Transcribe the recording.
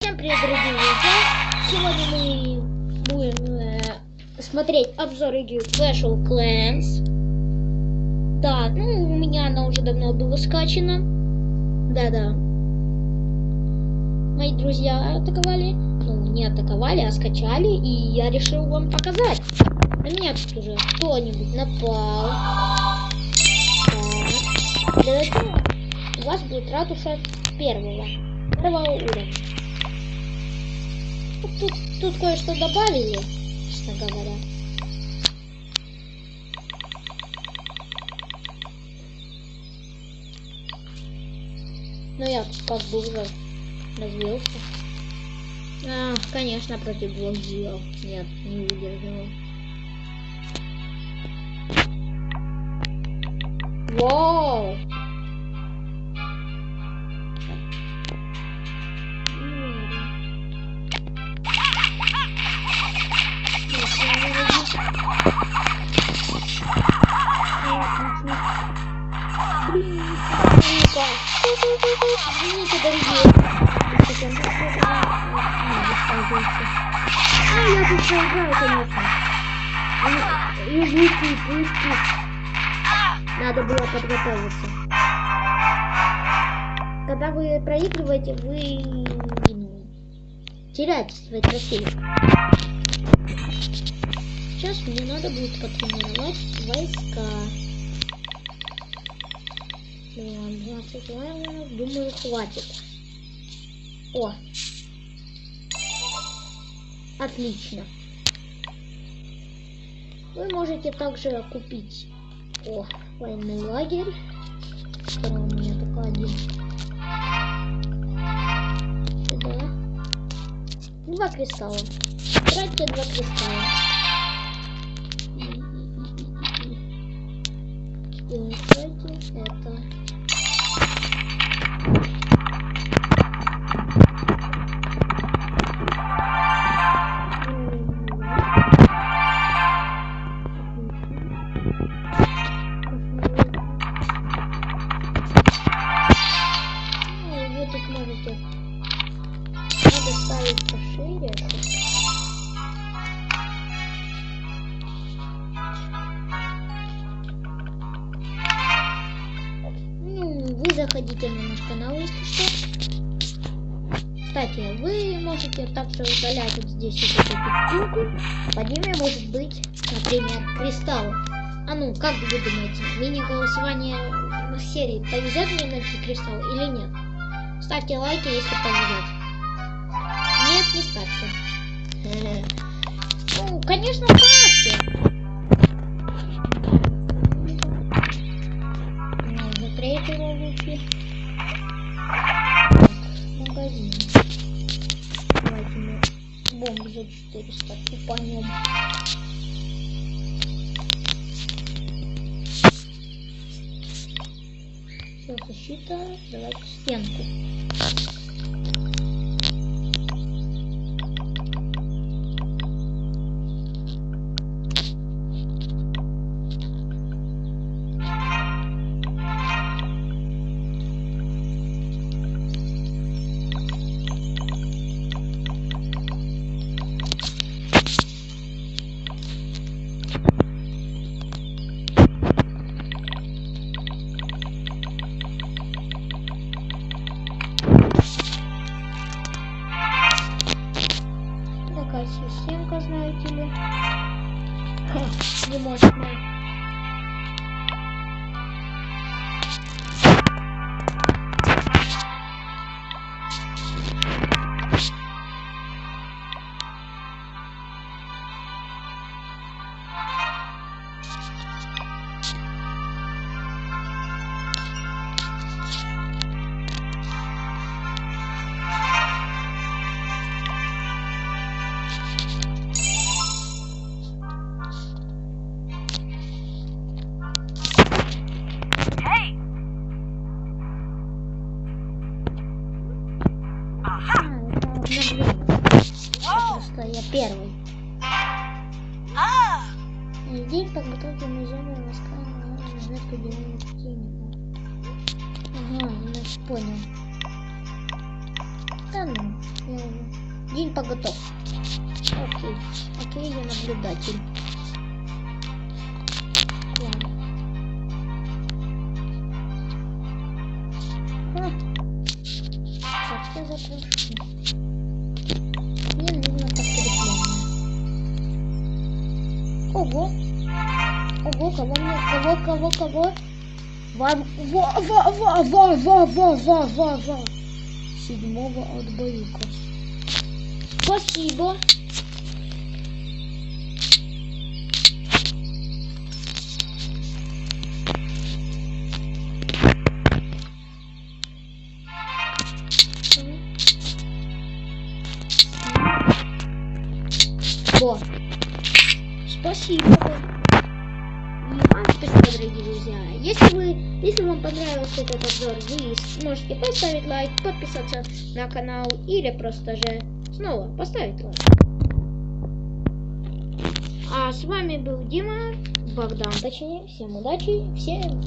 Всем привет, дорогие друзья! Сегодня мы будем смотреть обзор игры Clash of Clans. Да, ну у меня она уже давно была скачана. Да-да. Мои друзья атаковали. Ну, не атаковали, а скачали. И я решил вам показать. На меня тут уже кто-нибудь напал. Так. Для начала у вас будет ратуша первого уровня. Тут кое-что добавили, честно говоря. Но я как бы уже развелся. Конечно, против двух дел. Нет, не выдержал. Вау! Извините, дорогие. Я тут проиграю, конечно. Извините, пусть. Надо было подготовиться. Когда вы проигрываете, вы теряете свои трофеи. Сейчас мне надо будет потренировать войска. 20 лайнеров, думаю, хватит. О! Отлично. Вы можете также купить военный лагерь. Который у меня только один. Сюда. 2 кристалла. Тратьте 2 кристалла. И кстати, это... Надо ставить пошире. Вы заходите на наш канал, если что. Кстати, вы можете также удалять вот здесь вот эту штуку. Под ними может быть, например, кристалл. А ну, как вы думаете, мини-голосование в серии повезет мне найти кристалл или нет? Ставьте лайки, если повезет. Нет, не ставьте. Ну, конечно, ставьте. Закройте его лучше. Магазин. Давайте мы бомбу за 400 купанем. Все, защита. Давайте стенку. Системка, знаете ли, не мощная. Просто я первый. День подготовки музея войска на разведку деревни противника. Ага, значит, понял. Да ну, я День поготов. Окей. Окей, я наблюдатель. Ладно. Так, я запрошу. Мне нужно подкрепление. Ого. Ого, кого мне? Кого? Вам... Ва. 7-го от Баюка. Спасибо. Во. Спасибо. И вам спасибо, дорогие друзья. Если вам понравился этот обзор, вы можете поставить лайк, подписаться на канал или просто же снова поставить лайк. А с вами был Дима, Богдан, точнее. Всем удачи, всем